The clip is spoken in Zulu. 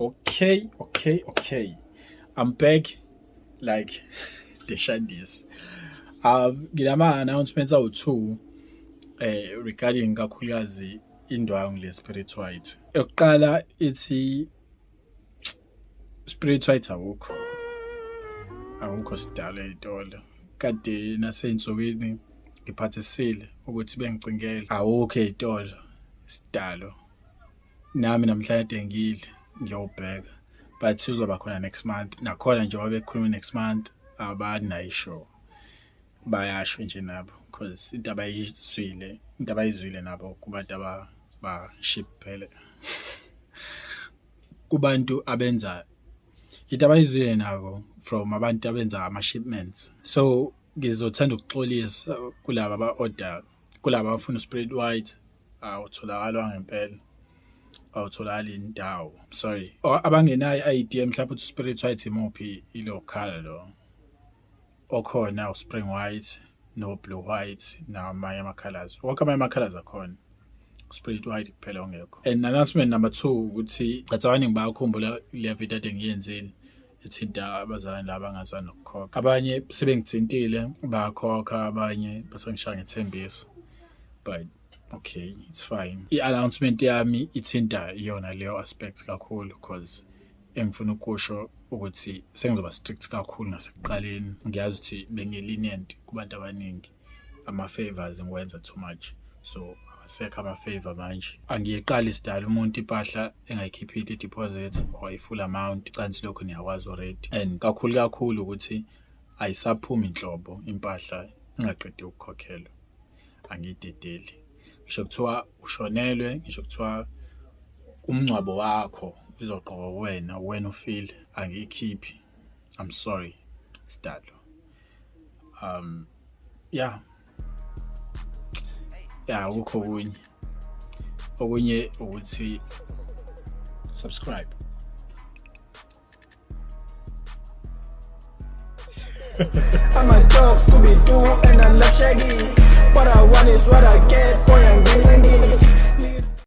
Okay. I'm back like the Shandis. Nginama-announcements awu-2 regarding kakhulukazi indwangu le-Spirit White. Eyokuqala ithi Spirit White awukho sidalo ey'tolo. Kade nasey'nsukwini ngiphathisile ukuthi bengicingele awukho ey'tolo sidalo. Nami namhlanje ngile ngiyobheka but uzoba khona next month. Nakhona njengoba bekhuluma next month abanayisho bayasho nje nabo because into abayizwile nabo kubantu ship phela kubantu abenza into abayizwile nabo from abantu abenza ama-shipments. So ngizothanda ukuxolisa kulaba aba-order, kulaba abafuna Spirit White awutholakala ngempela, awutholakali indawo. Sorry. Abangenayo i-idea mhlawumbe ukuthi Spirit White imuphi ilo color lo okhona u-Spring White no-Blue White namanye ama-colors. Wonke amanye ama-colors akhona. Spirit White kuphela ongekho. And announcement number 2 ukuthi cacabangi bayakhumbula le video ade ngiyenzile ethinta abazalwane laba abangazange nokukhokha. Abanye sebengithintile bayakhokha, abanye basengishaya ngethembiso. But okay, it's fine. I-announcement yami ithinta iyona leyo aspect kakhulu because engifuna ukusho ukuthi sengizoba strict kakhulu nasekuqaleni. Ngiyazi ukuthi bengi-lenient kubantu abaningi, ama-favors ngiwenza too much, so awasekho ama-favor manje. Angiyeqali sidala umuntu impahla engayikhiphile i-deposit or i-full amount, cansi lokho niyakwazi already. And kakhulu ukuthi ayisaphumi inhlobo impahla ingaqedi ukukhokhelwa, angiyidedeli. Ngisho kuthiwa ushonelwe, ngisho kuthiwa umngcwabo wakho uzoqokwa wena ufile, angiyikhiphi. I'm sorry sidalo. Ukho okunye ukuthi subscribe. I'm a dog, Scooby-Doo, and I love Shaggy. What I want is what I get, boy, I'm getting